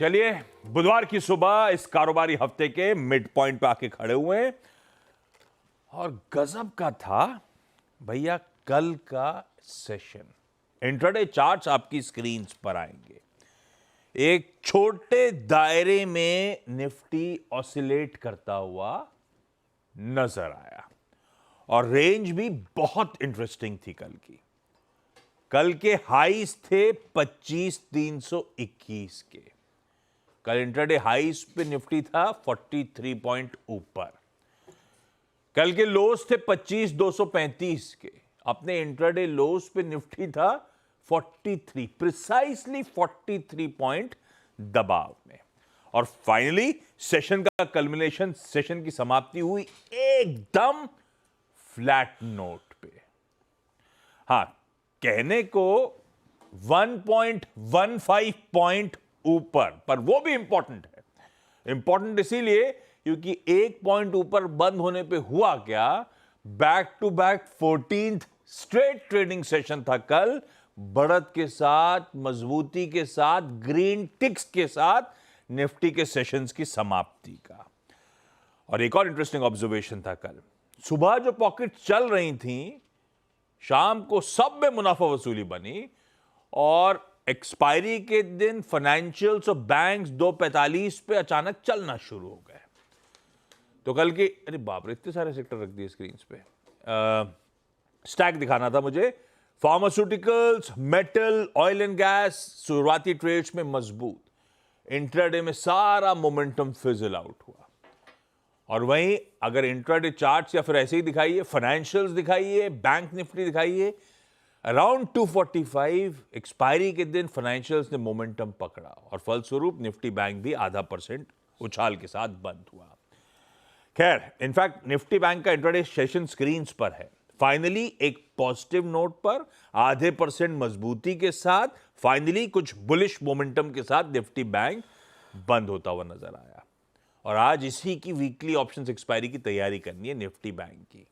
चलिए, बुधवार की सुबह इस कारोबारी हफ्ते के मिड पॉइंट पे आके खड़े हुए हैं और गजब का था भैया कल का सेशन। इंट्राडे चार्ट्स आपकी स्क्रीन पर आएंगे। एक छोटे दायरे में निफ्टी ऑसिलेट करता हुआ नजर आया और रेंज भी बहुत इंटरेस्टिंग थी कल की। कल के हाईज थे 25,321 के। कल इंट्राडे हाईज पे निफ्टी था 43 पॉइंट ऊपर। कल के लोज थे 25,235 के। अपने इंट्राडे लोज पे निफ्टी था 43, प्रिसाइसली 43 पॉइंट दबाव में। और फाइनली सेशन का कल्मिनेशन, सेशन की समाप्ति हुई एकदम फ्लैट नोट पे। हां, कहने को 1.15 पॉइंट ऊपर, पर वो भी इंपॉर्टेंट है। इंपॉर्टेंट इसीलिए क्योंकि एक पॉइंट ऊपर बंद होने पे हुआ क्या, back to back 14th straight trading session था कल, बढ़त के साथ, मजबूती के साथ, ग्रीन टिक्स के साथ निफ्टी के सेशंस की समाप्ति का। और एक और इंटरेस्टिंग ऑब्जर्वेशन था कल सुबह, जो पॉकेट चल रही थी, शाम को सब में मुनाफा वसूली बनी और एक्सपायरी के दिन फाइनेंशियल्स और बैंक्स 2:45 पे अचानक चलना शुरू हो गए। तो कल की, अरे बाप रे, इतने सारे सेक्टर रख दिए स्क्रीन पे। स्टैक दिखाना था मुझे। Pharmaceuticals, metal, oil and gas शुरुआती ट्रेड्स में मजबूत। इंट्राडे में सारा मोमेंटम फिजल आउट हुआ। और वहीं अगर इंट्राडे चार्ट्स या फिर ऐसे ही दिखाइए, फाइनेंशियल्स दिखाइए, बैंक निफ्टी दिखाइए, अराउंड 245 एक्सपायरी के दिन फाइनेंशियल्स ने मोमेंटम पकड़ा और फलस्वरूप निफ्टी बैंक भी 0.5% उछाल के साथ बंद हुआ। खैर, इनफैक्ट निफ्टी बैंक का इंट्राडे सेशन स्क्रीन पर है। फाइनली एक पॉजिटिव नोट पर 0.5% मजबूती के साथ, फाइनली कुछ बुलिश मोमेंटम के साथ निफ्टी बैंक बंद होता हुआ नजर आया। और आज इसी की वीकली ऑप्शंस एक्सपायरी की तैयारी करनी है निफ्टी बैंक की।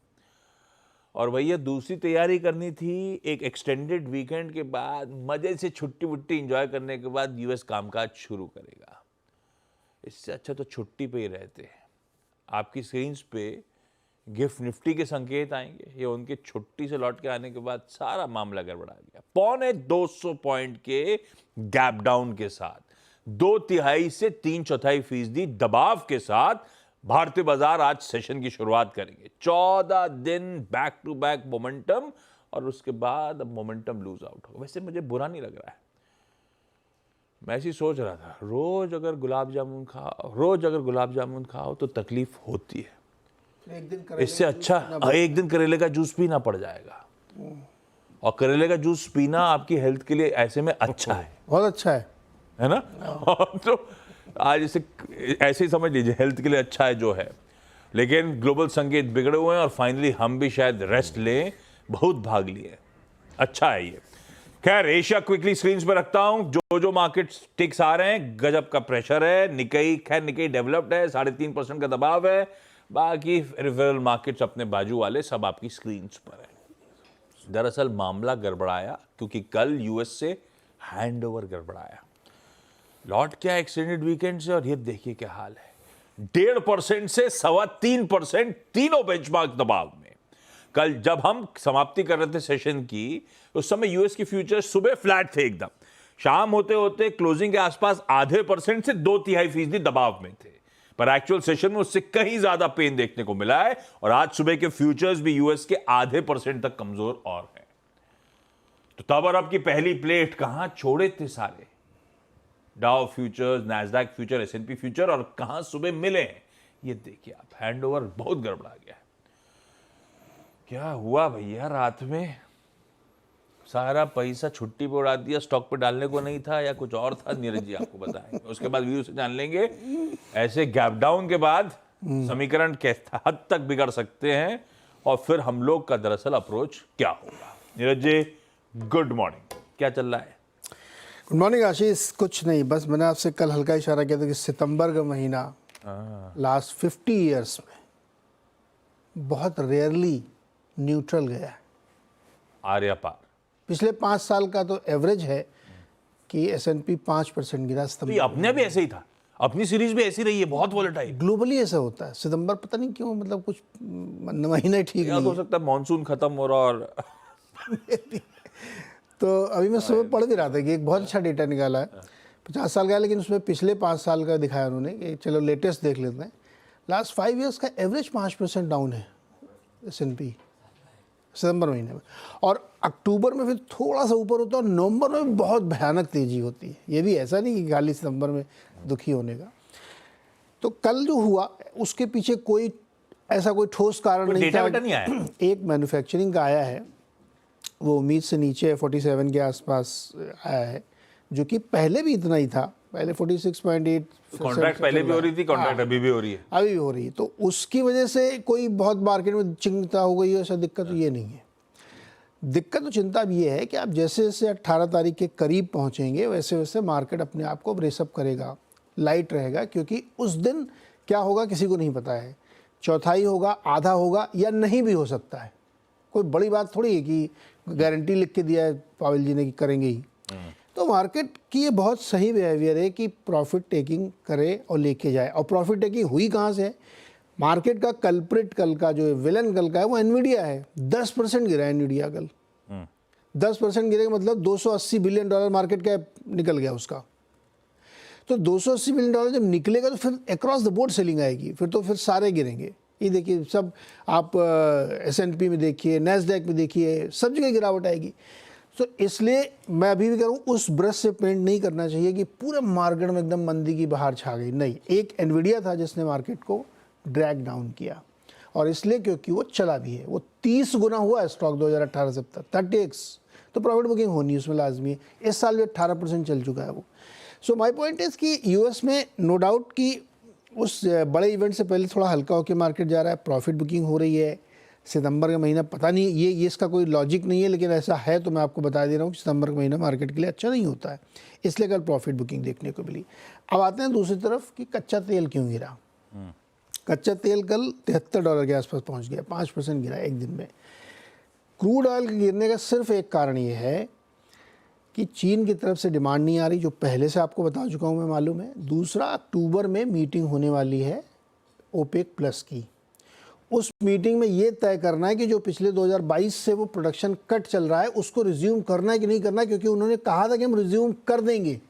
और भैया दूसरी तैयारी करनी थी, एक एक्सटेंडेड वीकेंड के बाद मजे से छुट्टी वुट्टी एंजॉय करने के बाद यूएस कामकाज शुरू करेगा। इससे अच्छा तो छुट्टी पे ही रहते हैं। आपकी स्क्रीन पे गिफ्ट निफ्टी के संकेत आएंगे। ये उनके छुट्टी से लौट के आने के बाद सारा मामला गड़बड़ा गया। 250 पॉइंट के गैप डाउन के साथ 2/3 से 3/4% दबाव के साथ भारतीय बाजार आज सेशन की शुरुआत करेंगे। 14 दिन बैक टू बैक मोमेंटम और उसके बाद अब मोमेंटम लूज आउट होगा। वैसे मुझे बुरा नहीं लग रहा है। मैं ऐसी सोच रहा था, रोज अगर गुलाब जामुन खाओ तो तकलीफ होती है। इससे अच्छा एक दिन करेले का जूस पीना पड़ जाएगा। और करेले का जूस पीना आपकी हेल्थ के लिए ऐसे में अच्छा है, बहुत अच्छा है ना? तो आज इसे ऐसे ही समझ लीजिए, हेल्थ के लिए अच्छा है जो है। लेकिन ग्लोबल संकेत बिगड़े हुए हैं और फाइनली हम भी शायद रेस्ट लें। बहुत भाग लिए, अच्छा है ये। खैर, एशिया क्विकली स्क्रीन पर रखता हूं। जो मार्केट्स टिक्स आ रहे हैं, गजब का प्रेशर है। निकई डेवलप्ड है, 3.5% का दबाव है। बाकी रिफरल मार्केट्स अपने बाजू वाले सब आपकी स्क्रीन पर है। दरअसल मामला गड़बड़ाया क्योंकि कल यूएस से हैंडओवर गड़बड़ाया। लौट क्या एक्सटेंडेड वीकेंड से, और ये देखिए क्या हाल है। 1.5% से 3.25% तीनों बेंचमार्क दबाव में। कल जब हम समाप्ति कर रहे थे सेशन की, उस समय यूएस की फ्यूचर सुबह फ्लैट थे एकदम। शाम होते होते क्लोजिंग के आसपास 0.5% से 2/3% दबाव में थे। पर एक्चुअल सेशन में उससे कहीं ज्यादा पेन देखने को मिला है। और आज सुबह के फ्यूचर्स भी यूएस के 0.5% तक कमजोर और है। तो तब और अब की पहली प्लेट कहां छोड़े थे सारे Dow futures, Nasdaq future, S&P future, और कहां सुबह मिले हैं ये देखिए आप। हैंडओवर बहुत गड़बड़ा गया है। क्या हुआ भैया, रात में सारा पैसा छुट्टी पे उड़ा दिया, स्टॉक पे डालने को नहीं था या कुछ और था? नीरज जी आपको बताएंगे, उसके बाद वीडियो से जान लेंगे। ऐसे गैप डाउन के बाद समीकरण किस हद तक बिगड़ सकते हैं और फिर हम लोग का दरअसल अप्रोच क्या होगा। नीरज जी, गुड मॉर्निंग, क्या चल रहा है? गुड मॉर्निंग आशीष। कुछ नहीं, बस मैंने आपसे कल हल्का इशारा किया था कि सितंबर का महीना लास्ट 50 ईयर्स में बहुत रेयरली न्यूट्रल गया है। आर्या पार पिछले 5 साल का तो एवरेज है, कि S&P 5% गिरा तो सितंबर। ये अपने भी ऐसे ही था, अपनी सीरीज भी ऐसी रही है, बहुत वॉलेटाइल। ग्लोबली ऐसा होता है, सितंबर पता नहीं क्यों, मतलब कुछ महीना ठीक या तो नहीं हो सकता है मानसून खत्म हो रहा और है। तो अभी मैं सुबह पढ़ भी रहा था कि एक बहुत अच्छा डेटा निकाला है, 50 साल का है, लेकिन उसमें पिछले 5 साल का दिखाया उन्होंने कि चलो लेटेस्ट देख लेते हैं। लास्ट 5 ईयर्स का एवरेज 5% डाउन है S&P सितंबर महीने में, और अक्टूबर में फिर थोड़ा सा ऊपर होता है, और नवंबर में बहुत भयानक तेजी होती है। ये भी ऐसा नहीं कि खाली सितंबर में दुखी होने का। तो कल जो हुआ उसके पीछे कोई ऐसा कोई ठोस कारण नहीं डेटा था। वेटा नहीं आया। एक मैन्युफैक्चरिंग का आया है, वो उम्मीद से नीचे है, 47 के आसपास आया है, जो कि पहले भी इतना ही था, पहले 46.8। कॉन्ट्रैक्ट पहले भी हो रही थी, कॉन्ट्रैक्ट अभी भी हो रही है। अभी भी हो रही है, तो उसकी वजह से कोई बहुत मार्केट में चिंता हो गई है, ऐसा दिक्कत तो ये नहीं है। दिक्कत तो चिंता अब ये है कि आप जैसे जैसे 18 तारीख के करीब पहुंचेंगे वैसे वैसे मार्केट अपने आप को ब्रेसअप करेगा, लाइट रहेगा, क्योंकि उस दिन क्या होगा किसी को नहीं पता है। चौथाई होगा, आधा होगा, या नहीं भी हो सकता है। कोई बड़ी बात थोड़ी है कि गारंटी लिख के दिया है पावेल जी ने कि करेंगे ही। तो मार्केट की ये बहुत सही बिहेवियर है कि प्रॉफिट टेकिंग करे और लेके जाए। और प्रॉफिट टेकिंग हुई कहाँ से है? मार्केट का कल्प्रिट कल का जो विलन कल का है वो एनवीडिया है। 10% गिरा है एनवीडिया कल। 10% गिरेगा मतलब $280 बिलियन मार्केट कैप निकल गया उसका। तो $280 बिलियन जब निकलेगा तो फिर अक्रॉस द बोर्ड सेलिंग आएगी, फिर सारे गिरेंगे। ये देखिए सब, आप S&P में देखिए, नैस्डैक में देखिए, सब जगह गिरावट आएगी। तो इसलिए मैं अभी भी कह रहा हूँ, उस ब्रश से पेंट नहीं करना चाहिए कि पूरे मार्केट में एकदम मंदी की बहार छा गई। नहीं, एक एनवीडिया था जिसने मार्केट को ड्रैग डाउन किया, और इसलिए क्योंकि वो चला भी है। वो 30 गुना हुआ है स्टॉक 2018 से अब तक, 30x। तो प्रॉफिट बुकिंग होनी है उसमें लाजमी है। इस साल भी 18% चल चुका है वो। सो माय पॉइंट इज कि यूएस में नो डाउट कि उस बड़े इवेंट से पहले थोड़ा हल्का होकर मार्केट जा रहा है, प्रॉफिट बुकिंग हो रही है। सितंबर का महीना पता नहीं, ये इसका कोई लॉजिक नहीं है, लेकिन ऐसा है तो मैं आपको बता दे रहा हूँ कि सितंबर का महीना मार्केट के लिए अच्छा नहीं होता है, इसलिए कल प्रॉफिट बुकिंग देखने को मिली। अब आते हैं दूसरी तरफ कि कच्चा तेल क्यों गिरा। कच्चा तेल कल $73 के आसपास पहुंच गया, 5% गिरा एक दिन में। क्रूड ऑयल के गिरने का सिर्फ एक कारण ये है कि चीन की तरफ से डिमांड नहीं आ रही, जो पहले से आपको बता चुका हूँ मैं, मालूम है। दूसरा, अक्टूबर में मीटिंग होने वाली है ओपेक प्लस की। उस मीटिंग में ये तय करना है कि जो पिछले 2022 से वो प्रोडक्शन कट चल रहा है उसको रिज्यूम करना है कि नहीं करना है, क्योंकि उन्होंने कहा था कि हम रिज्यूम कर देंगे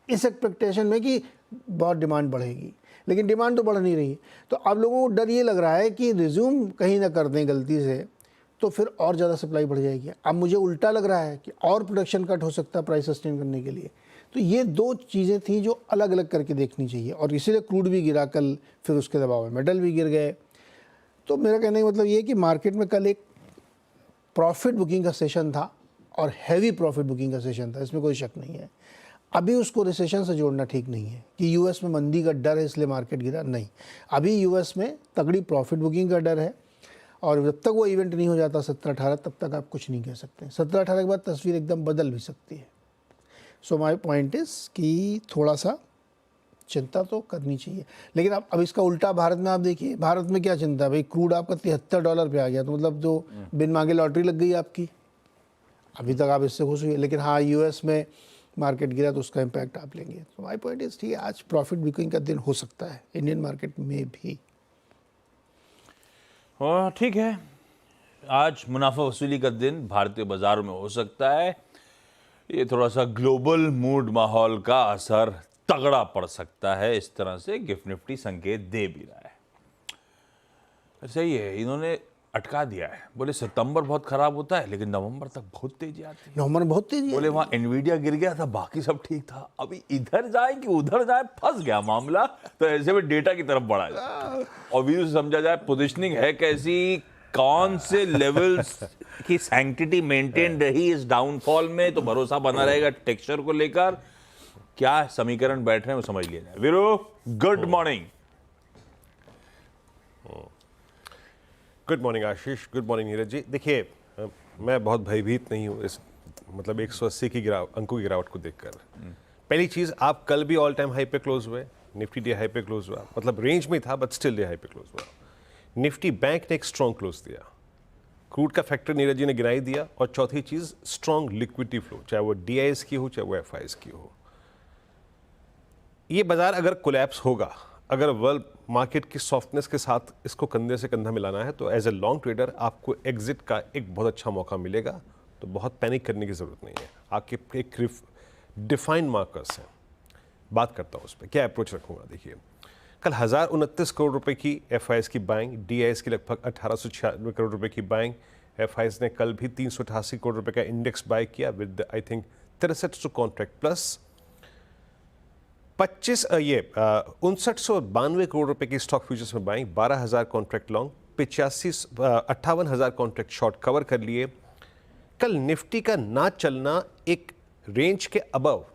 इस एक्सपेक्टेशन में कि बहुत डिमांड बढ़ेगी, लेकिन डिमांड तो बढ़ नहीं रही। तो अब लोगों को डर ये लग रहा है कि रिज्यूम कहीं ना कर दें गलती से तो फिर और ज़्यादा सप्लाई बढ़ जाएगी। अब मुझे उल्टा लग रहा है कि और प्रोडक्शन कट हो सकता है प्राइस सस्टेन करने के लिए। तो ये दो चीज़ें थी जो अलग अलग करके देखनी चाहिए, और इसीलिए क्रूड भी गिरा कल, फिर उसके दबाव में मेटल भी गिर गए। तो मेरा कहने का मतलब ये है कि मार्केट में कल एक प्रॉफिट बुकिंग का सेशन था, और हैवी प्रॉफिट बुकिंग का सेशन था, इसमें कोई शक नहीं है। अभी उसको रिसेशन से जोड़ना ठीक नहीं है कि यूएस में मंदी का डर है इसलिए मार्केट गिरा, नहीं। अभी यूएस में तगड़ी प्रॉफिट बुकिंग का डर है, और जब तक वो इवेंट नहीं हो जाता 17-18, तब तक आप कुछ नहीं कह सकते। 17-18 के बाद तस्वीर एकदम बदल भी सकती है। सो माय पॉइंट इज़ कि थोड़ा सा चिंता तो करनी चाहिए, लेकिन अब इसका उल्टा भारत में आप देखिए। भारत में क्या चिंता है भाई? क्रूड आपका $73 पे आ गया, तो मतलब जो बिन मांगे लॉटरी लग गई आपकी। अभी तक आप इससे खुश हुए, लेकिन हाँ, यूएस में मार्केट गिरा तो उसका इम्पैक्ट आप लेंगे। तो माय पॉइंट इज ठीक है, आज प्रॉफिट बुकिंग का दिन हो सकता है इंडियन मार्केट में भी। ठीक है, आज मुनाफा वसूली का दिन भारतीय बाजारों में हो सकता है। ये थोड़ा सा ग्लोबल मूड माहौल का असर तगड़ा पड़ सकता है, इस तरह से गिफ्ट निफ्टी संकेत दे भी रहा है। सही है, इन्होंने अटका दिया है। बोले सितंबर बहुत खराब होता है, लेकिन नवंबर तक बहुत तेजी आती है। नवंबर में बहुत तेजी बोले वहां एनवीडिया गिर गया था, बाकी सब ठीक था। अभी इधर जाए कि उधर जाए, फंस गया मामला। तो ऐसे में डेटा की तरफ बढ़ा जाए और व्यू से समझा जाए पोजीशनिंग है कैसी, कौन से लेवल्स की सैंक्टिटी मेंटेन रही इस डाउनफॉल में, तो भरोसा बना रहेगा टेक्सचर को लेकर। क्या समीकरण बैठ रहे हैं वो समझ लिया जाए। Veeru, good morning. Good morning Ashish, good morning Neeraj ji. देखिए, मैं बहुत भयभीत नहीं हूँ इस मतलब 180 की अंकों की गिरावट को देखकर। पहली चीज़, आप कल भी ऑल टाइम हाई पे क्लोज हुए, निफ्टी डे हाई पे क्लोज हुआ, मतलब रेंज में था बट स्टिल डे हाई पे क्लोज हुआ। निफ्टी बैंक ने एक स्ट्रॉन्ग क्लोज दिया, क्रूड का फैक्टर नीरज जी ने गिनाई दिया, और चौथी चीज स्ट्रॉन्ग लिक्विडिटी फ्लो, चाहे वो डीआईएस की हो चाहे वो एफआईएस की हो। ये बाजार अगर कोलैप्स होगा, अगर वर्ल्ड मार्केट की सॉफ्टनेस के साथ इसको कंधे से कंधा मिलाना है, तो एज ए लॉन्ग ट्रेडर आपको एग्जिट का एक बहुत अच्छा मौका मिलेगा। तो बहुत पैनिक करने की ज़रूरत नहीं है। आपके एक डिफाइंड मार्कर्स हैं, बात करता हूँ उस पर क्या अप्रोच रखूँगा। देखिए, कल 1029 करोड़ रुपए की एफआईएस की बाइंग, डीआईएस की लगभग 1896 करोड़ रुपए की बाइंग। एफआईएस ने कल भी 388 करोड़ रुपए का इंडेक्स बाय किया with I think 63 contract plus. 5992 crore रुपए की स्टॉक फ्यूचर्स में buying, 12,000 contract long, 58,000 contract short cover कर लिए। कल निफ्टी का ना चलना एक रेंज के अबव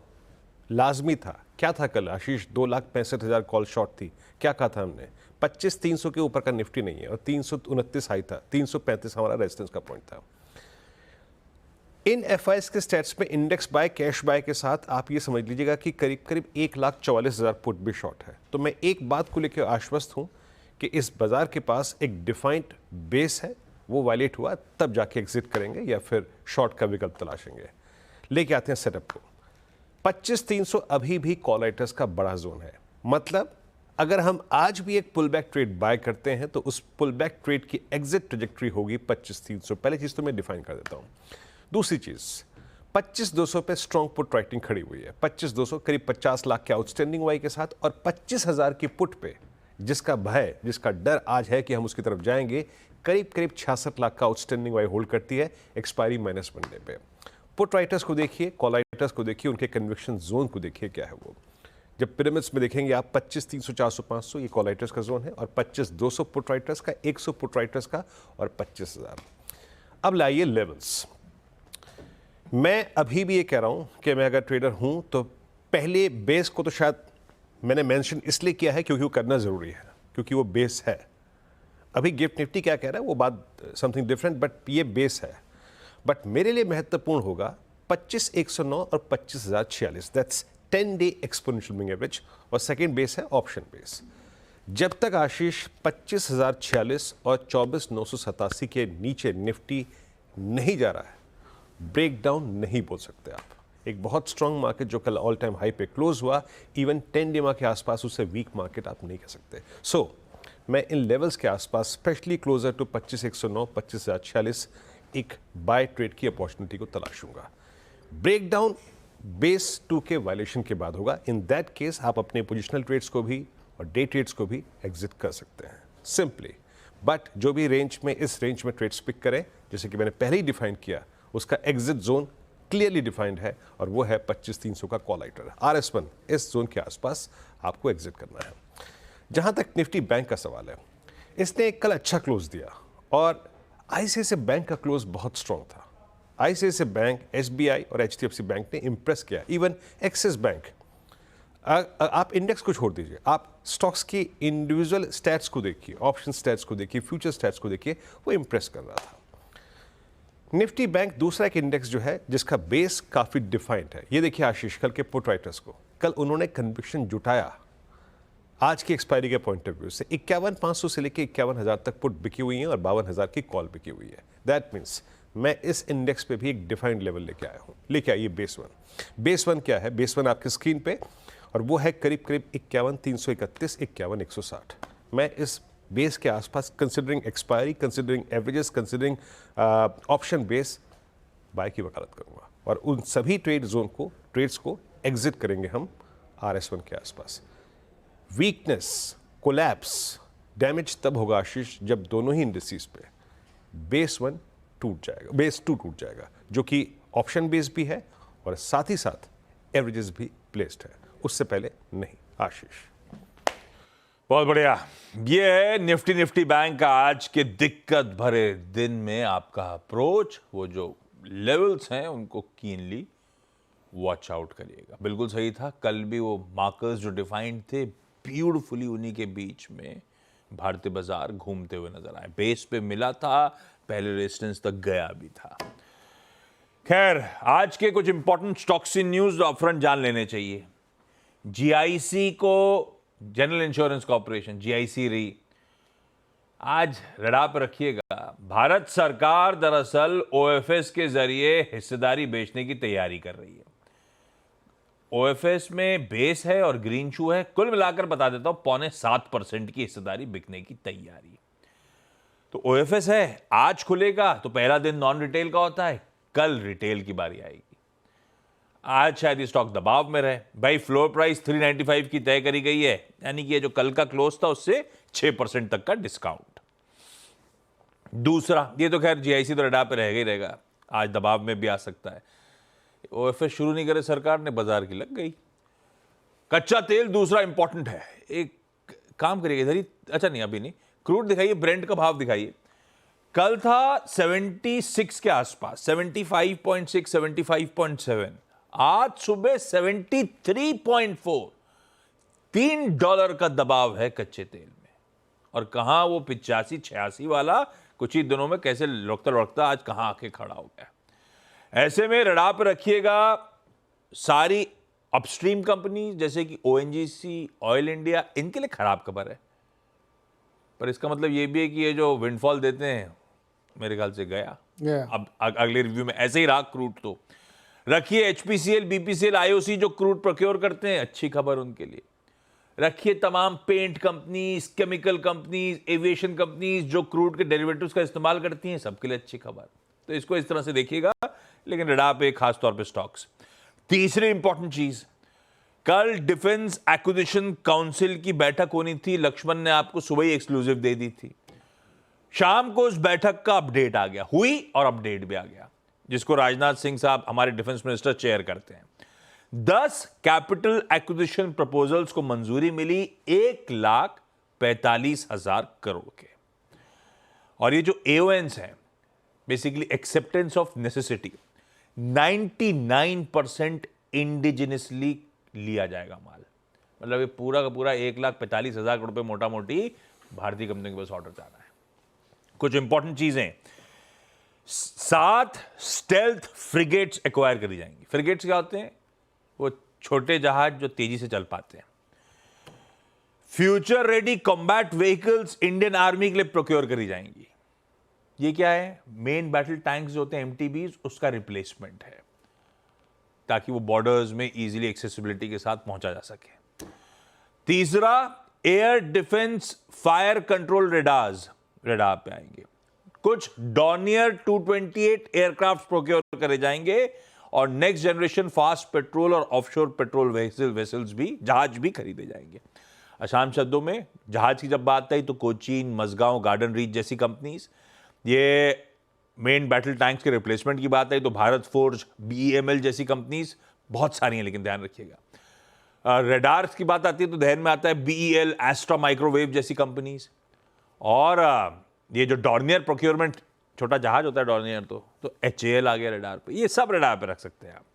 लाजमी था। क्या था कल आशीष? 2,65,000 कॉल शॉर्ट थी। क्या कहा था हमने? 25,300 के ऊपर का निफ्टी नहीं है, और 329 हाई था, 335 हमारा रेजिस्टेंस का पॉइंट था। इन एफआईएस के स्टेट्स में इंडेक्स बाय, कैश बाय के साथ आप ये समझ लीजिएगा कि करीब करीब 1,44,000 पुट भी शॉर्ट है। तो मैं एक बात को लेकर आश्वस्त हूं कि इस बाजार के पास एक डिफाइंड बेस है, वो वायलेट हुआ तब जाके एग्जिट करेंगे या फिर शॉर्ट का विकल्प तलाशेंगे। लेके आते हैं सेटअप को। 25,300 अभी भी कॉल राइटर्स का बड़ा जोन है। मतलब अगर हम आज भी एक पुल बैक ट्रेड बाय करते हैं तो उस पुल बैक ट्रेड की एग्जिट ट्रेजेक्टरी होगी 25,300। पहले चीज तो मैं डिफाइन कर देता हूं। दूसरी चीज, 25,200 पे स्ट्रॉन्ग पुट राइटिंग खड़ी हुई है। 25,200 करीब 50 लाख के आउटस्टैंडिंग वाई के साथ, और 25,000 की पुट पे जिसका भय, जिसका डर आज है कि हम उसकी तरफ जाएंगे, करीब करीब 66 लाख का आउटस्टैंडिंग वाई होल्ड करती है एक्सपायरी माइनस बनने पे। पुट राइटर्स को देखिए, कॉल राइटर्स को देखिए, उनके कन्विक्शन जोन को देखिए क्या है वो। जब पिरामिड्स में देखेंगे आप 25,300, 400, 500 ये कॉल राइटर्स का जोन है, और 25,200 पुट राइटर्स का, 100 पुट राइटर्स का, और 25,000। अब लाइए लेवल्स। मैं अभी भी ये कह रहा हूं कि मैं अगर ट्रेडर हूं तो पहले बेस को तो शायद मैंने मेंशन इसलिए किया है क्योंकि वो करना जरूरी है, क्योंकि वो बेस है। अभी गिफ्ट निफ्टी क्या कह रहा है वो बात समथिंग डिफरेंट, बट ये बेस है। बट मेरे लिए महत्वपूर्ण होगा 25,109 और 25,046, that's 10 day exponential moving average, और सेकेंड बेस है ऑप्शन बेस। जब तक आशीष 25,046 और 24,987 के नीचे निफ्टी नहीं जा रहा है, ब्रेक डाउन नहीं बोल सकते आप। एक बहुत स्ट्रांग मार्केट जो कल ऑल टाइम हाई पे क्लोज हुआ, इवन 10 डे के आसपास, उससे वीक मार्केट आप नहीं कह सकते। सो मैं इन लेवल्स के आसपास, स्पेशली क्लोजर टू 25,109, 25,046, एक बाय ट्रेड की अपॉर्चुनिटी को तलाशूंगा। ब्रेक डाउन बेस 2 के वायलेशन के बाद होगा। इन दैट केस आप अपने पोजिशनल ट्रेड्स को भी और डे ट्रेड्स को भी एग्जिट कर सकते हैं सिंपली। बट जो भी रेंज में, इस रेंज में ट्रेड्स पिक करें, जैसे कि मैंने पहले ही डिफाइन किया, उसका एग्जिट जोन क्लियरली डिफाइंड है, और वो है 25,300 का कॉल राइटर RS1। इस जोन के आसपास आपको एग्जिट करना है। जहां तक निफ्टी बैंक का सवाल है, इसने कल अच्छा क्लोज दिया, और आईसीआईसीआई बैंक का क्लोज बहुत स्ट्रांग था। आईसीआईसीआई बैंक, एसबीआई और एचडीएफसी बैंक ने इंप्रेस किया, इवन एक्सिस बैंक। आप इंडेक्स को छोड़ दीजिए, आप स्टॉक्स की इंडिविजुअल स्टैट्स को देखिए, ऑप्शन स्टैट्स को देखिए, फ्यूचर स्टैट्स को देखिए, वो इंप्रेस कर रहा था। निफ्टी बैंक दूसरा एक इंडेक्स जो है जिसका बेस काफी डिफाइंड है। ये देखिए आशीष, कल के पुट राइटर्स को, कल उन्होंने कन्विक्शन जुटाया आज की एक्सपायरी के पॉइंट ऑफ व्यू से। 51,500 से लेकर 51,000 तक पुट बिकी हुई है, और 52,000 की कॉल बिकी हुई है। दैट मीन्स मैं इस इंडेक्स पे भी एक डिफाइंड लेवल लेके आया हूं। लेके आइए बेस वन। बेस वन क्या है? बेस वन आपकी स्क्रीन पे, और वो है करीब करीब 51,331, 51,160। मैं इस बेस के आसपास, considering expiry, considering averages, considering option base, buy की वकालत करूंगा, और उन सभी ट्रेड्स को एग्जिट करेंगे हम RS1 के आसपास। वीकनेस, कोलैप्स, डैमेज तब होगा आशीष जब दोनों ही इंडिसेस पे बेस 1 टूट जाएगा, बेस 2 टूट जाएगा, जो कि ऑप्शन बेस भी है और साथ ही साथ एवरेजेस भी प्लेस्ड है। उससे पहले नहीं आशीष। बहुत बढ़िया। ये है निफ्टी बैंक का आज के दिक्कत भरे दिन में आपका अप्रोच। वो जो लेवल्स हैं उनको कीनली वॉच आउट करिएगा। बिल्कुल सही था, कल भी वो मार्कर्स जो डिफाइंड थे, ब्यूटीफुली उन्हीं के बीच में भारतीय बाजार घूमते हुए नजर आए। बेस पे मिला था, पहले रेजिस्टेंस तक गया भी था। खैर, आज के कुछ important stocks in news upfront जान लेने चाहिए। जीआईसी को, जनरल इंश्योरेंस कॉर्पोरेशन, जीआईसी री, आज रडार पर रखिएगा। भारत सरकार दरअसल ओएफएस के जरिए हिस्सेदारी बेचने की तैयारी कर रही है। ओएफएस में बेस है और ग्रीन शू है, कुल मिलाकर बता देता हूं 6.25% की हिस्सेदारी बिकने की तैयारी। तो ओएफएस है, आज खुलेगा तो पहला दिन नॉन रिटेल का होता है, कल रिटेल की बारी आएगी। आज शायद ये स्टॉक दबाव में रहे। भाई फ्लोर प्राइस 395 की तय करी गई है, यानी कि ये जो कल का क्लोज था उससे 6% तक का डिस्काउंट। दूसरा, ये तो खैर जीआईसी तो रडार पे रहेगा ही रहेगा, आज दबाव में भी आ सकता है। ओएफएस शुरू नहीं करे सरकार ने, बाजार की लग गई। कच्चा तेल दूसरा इंपॉर्टेंट है, एक काम करिएगा इधर ही, अच्छा नहीं अभी नहीं, क्रूड दिखाइए, ब्रेंट का भाव दिखाइए। कल था 76 के आसपास, 75.6, 75.7, आज सुबह 73.4। $3 का दबाव है कच्चे तेल में। और कहां वो 85-86 वाला कुछ ही दिनों में कैसे लुढ़कता लुढ़कता आज कहां आके खड़ा हो गया। ऐसे में रडार पर रखिएगा सारी अपस्ट्रीम कंपनी जैसे कि ओएनजीसी, ऑयल इंडिया, इनके लिए खराब खबर है। पर इसका मतलब ये भी है कि ये जो विंडफॉल देते हैं मेरे ख्याल से गया। अब अगले रिव्यू में ऐसे ही रहा क्रूड तो रखिए। एचपीसीएल, बीपीसीएल, आईओसी जो क्रूड प्रोक्योर करते हैं, अच्छी खबर उनके लिए। रखिए तमाम paint companies, chemical companies, aviation companies जो क्रूड के डेरिवेटिव्स का इस्तेमाल करती हैं, सबके लिए अच्छी खबर। तो इसको इस तरह से देखिएगा, लेकिन रडार पे खास तौर पे स्टॉक्स। तीसरी इंपॉर्टेंट चीज, कल डिफेंस एक्विजिशन काउंसिल की बैठक होनी थी, लक्ष्मण ने आपको सुबह ही एक्सक्लूसिव दे दी थी। शाम को उस बैठक का अपडेट आ गया, हुई और अपडेट भी आ गया, जिसको राजनाथ सिंह साहब हमारे डिफेंस मिनिस्टर चेयर करते हैं। 10 कैपिटल एक्विजिशन प्रपोजल्स को मंजूरी मिली 1,45,000 करोड़ के। और ये जो एओएन्स हैं, basically acceptance of necessity, 99% indigenously लिया जाएगा माल। मतलब ये पूरा का पूरा 1,45,000 करोड़ पे मोटा मोटी भारतीय कंपनी के पास ऑर्डर जाना है। कुछ इंपॉर्टेंट चीजें, 7 स्टेल्थ फ्रिगेट्स एक्वायर करी जाएंगी। फ्रिगेट्स क्या होते हैं? वो छोटे जहाज जो तेजी से चल पाते हैं। Future ready combat vehicles Indian army के लिए प्रोक्योर करी जाएंगी। ये क्या है? मेन बैटल टैंक्स जो होते हैं एमटीबीज, उसका रिप्लेसमेंट है, ताकि वो बॉर्डर्स में इजीली एक्सेसिबिलिटी के साथ पहुंचा जा सके। तीसरा, air defence fire control radars radar पे आएंगे। कुछ डॉर्नियर 228 एयरक्राफ्ट प्रोक्योर करे जाएंगे और नेक्स्ट जनरेशन फास्ट पेट्रोल और ऑफशोर पेट्रोल वेसल्स भी, जहाज भी खरीदे जाएंगे। आसान शब्दों में, जहाज की जब बात आई तो कोचीन, मजगांव, गार्डन रीच जैसी कंपनीज। ये मेन बैटल टैंक्स के रिप्लेसमेंट की बात आई तो भारत फोर्ज, बीईएमएल जैसी कंपनीज बहुत सारी हैं, लेकिन ध्यान रखिएगा। रेडार्स की बात आती है तो ध्यान में आता है बीईएल, एस्ट्रा माइक्रोवेव जैसी कंपनीज। और ये जो डॉर्नियर प्रोक्योरमेंट, छोटा जहाज होता है डॉर्नियर, तो एचएएल आ गया रेडार पे। ये सब रेडार पे रख सकते हैं आप।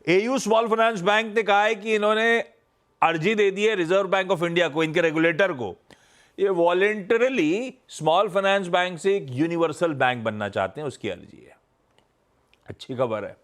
एयू स्मॉल फाइनेंस बैंक ने कहा है कि इन्होंने अर्जी दे दी है रिजर्व बैंक ऑफ इंडिया को, इनके रेगुलेटर को। ये वॉलेंटरली स्मॉल फाइनेंस बैंक से एक यूनिवर्सल बैंक बनना चाहते हैं, उसकी अर्जी है। अच्छी खबर है।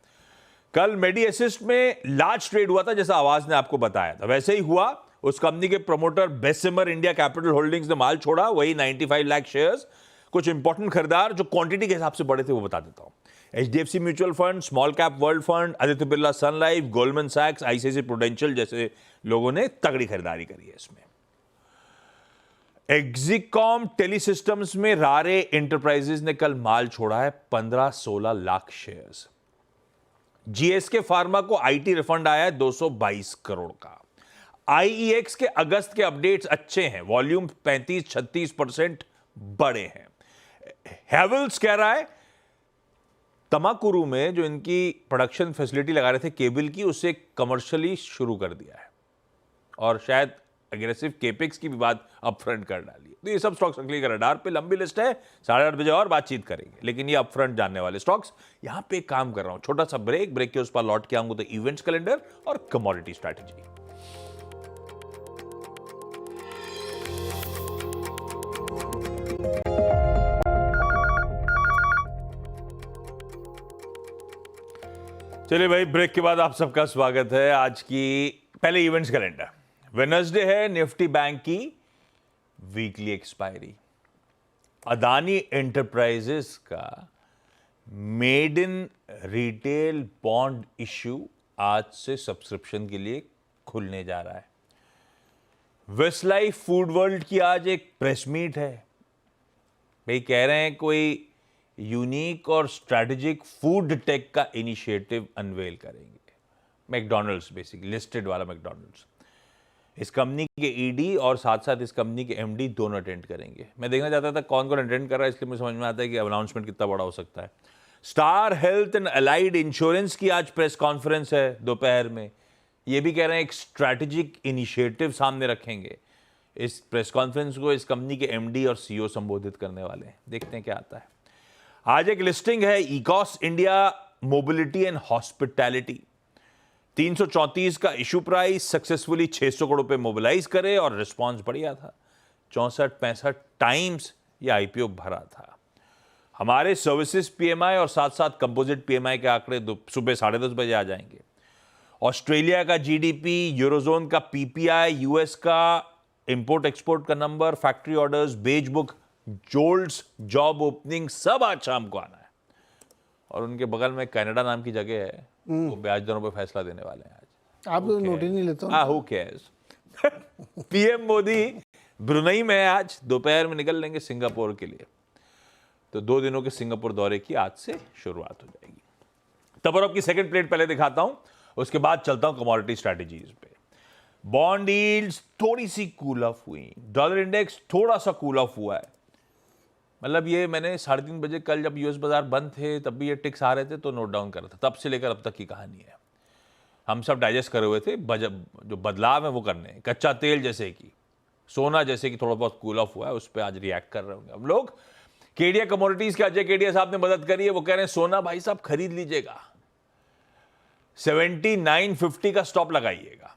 कल मेडी असिस्ट में लार्ज ट्रेड हुआ था, जैसा आवाज ने आपको बताया था, वैसे ही हुआ। उस कंपनी के promoter Bessemer India capital holdings ने माल छोड़ा, वही 95 लाख शेयर्स। कुछ इंपॉर्टेंट खरीदार जो क्वांटिटी के हिसाब से बड़े थे वो बता देता हूं। HDFC mutual fund, small cap world fund, Aditya Birla Sun Life, Goldman सैक्स, आईसीआईसीआई प्रूडेंशियल जैसे लोगों ने तगड़ी खरीदारी करी है इसमें। एक्जिकॉम टेलीसिस्टम्स में रारे एंटरप्राइजेज ने कल माल छोड़ा है 15-16 लाख शेयर्स। जीएसके फार्मा को आईटी रिफंड आया है 222 करोड़ का। आईईएक्स के अगस्त के अपडेट्स अच्छे हैं, वॉल्यूम 35-36% बड़े हैं। हैवेल्स कह रहा है तमाकुरू में जो इनकी प्रोडक्शन फैसिलिटी लगा रहे थे केबल की, उसे कमर्शियली शुरू कर दिया है और शायद एग्रेसिव केपेक्स की भी बात अपफ्रंट कर डाली है। तो ये सब स्टॉक्स अगली का रडार पे, लंबी लिस्ट है, 8:30 बजे और बातचीत करेंगे, लेकिन ये अपफ्रंट जानने वाले स्टॉक्स। यहां पे एक काम कर रहा हूं, छोटा सा ब्रेक के उस पर लौट के आऊंगा तो इवेंट्स कैलेंडर और कमोडिटी स्ट्रैटेजी। चलिए भाई, ब्रेक के बाद आप सबका स्वागत है। आज की पहले इवेंट्स कैलेंडर। वेडनेसडे है निफ्टी बैंक की वीकली एक्सपायरी। अदानी एंटरप्राइजेस का made in retail bond issue आज से सब्सक्रिप्शन के लिए खुलने जा रहा है। वेस्टलाइफ फूड वर्ल्ड की आज एक प्रेस मीट है। भाई कह रहे हैं कोई यूनिक और स्ट्रैटेजिक फूड टेक का इनिशिएटिव अनवेल करेंगे। मैकडॉनल्ड्स, बेसिकली लिस्टेड वाला मैकडॉनल्ड्स। इस कंपनी के ईडी और साथ साथ इस कंपनी के एमडी दोनों अटेंड करेंगे। मैं देखना चाहता था कौन कौन अटेंड कर रहा है, इसलिए मुझे समझ में आता है कि अनाउंसमेंट कितना बड़ा हो सकता है। Star health and allied insurance की आज प्रेस कॉन्फ्रेंस है दोपहर में। ये भी कह रहे हैं एक स्ट्रैटेजिक इनिशिएटिव सामने रखेंगे। इस प्रेस कॉन्फ्रेंस को इस कंपनी के एमडी और सीईओ संबोधित करने वाले हैं। देखते हैं क्या आता है। आज एक लिस्टिंग है इकॉस इंडिया मोबिलिटी एंड हॉस्पिटैलिटी। 334 का इशू प्राइस, सक्सेसफुली 600 करोड़ रुपए मोबिलाइज करे और रिस्पांस बढ़िया था। 64-65 टाइम्स ये आईपीओ भरा था। हमारे सर्विसेज पीएमआई और साथ साथ कंपोजिट पीएमआई के आंकड़े सुबह 10:30 बजे आ जाएंगे। ऑस्ट्रेलिया का जीडीपी, यूरोजोन का पीपीआई, यूएस का इंपोर्ट एक्सपोर्ट का number, factory orders, Beige Book, JOLTS, job opening, सब आज शाम को आना है। और उनके बगल में कनाडा नाम की जगह है, वो ब्याज दरों पर फैसला देने वाले हैं आज। आप तो नोट ही नहीं लेते हो। Who cares. PM Modi Brunei में आज दोपहर में निकल लेंगे सिंगापुर के लिए। तो 2 दिनों के सिंगापुर दौरे की आज से शुरुआत हो जाएगी। तब और आपकी सेकंड प्लेट पहले दिखाता हूं, उसके बाद चलता हूं कमोडिटी स्ट्रैटेजीज पे। बॉन्ड यील्ड्स थोड़ी सी कूल ऑफ हुई, डॉलर इंडेक्स थोड़ा सा कूल ऑफ हुआ है। मतलब ये मैंने 3:30 बजे कल जब यूएस बाजार बंद थे तब भी ये टिक्स आ रहे थे तो नोट डाउन कर रहा था। तब से लेकर अब तक की कहानी है। हम सब डाइजेस्ट करे हुए थे, जो बदलाव है वो करने। कच्चा तेल जैसे कि, सोना जैसे कि थोड़ा बहुत कूल ऑफ हुआ है, उस पर आज रिएक्ट कर रहे होंगे अब लोग। केडिया कमोडिटीज के अजय केडिया साहब ने मदद करी है। वो कह रहे हैं सोना भाई साहब खरीद लीजिएगा, 7950 का स्टॉप लगाइएगा।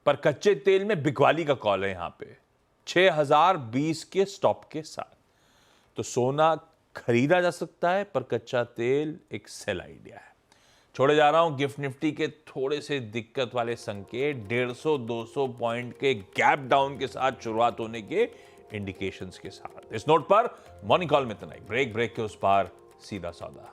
पर कच्चे तेल में बिकवाली का कॉल है यहां पे 6020 के स्टॉप के साथ। तो सोना खरीदा जा सकता है, पर कच्चा तेल एक सेल आइडिया है। छोड़े जा रहा हूं गिफ्ट निफ्टी के थोड़े से दिक्कत वाले संकेत, 150-200 पॉइंट के गैप डाउन के साथ शुरुआत होने के इंडिकेशंस के साथ। इस नोट पर मॉर्निंग कॉल में इतना ही। ब्रेक के उस पार सीधा सौदा।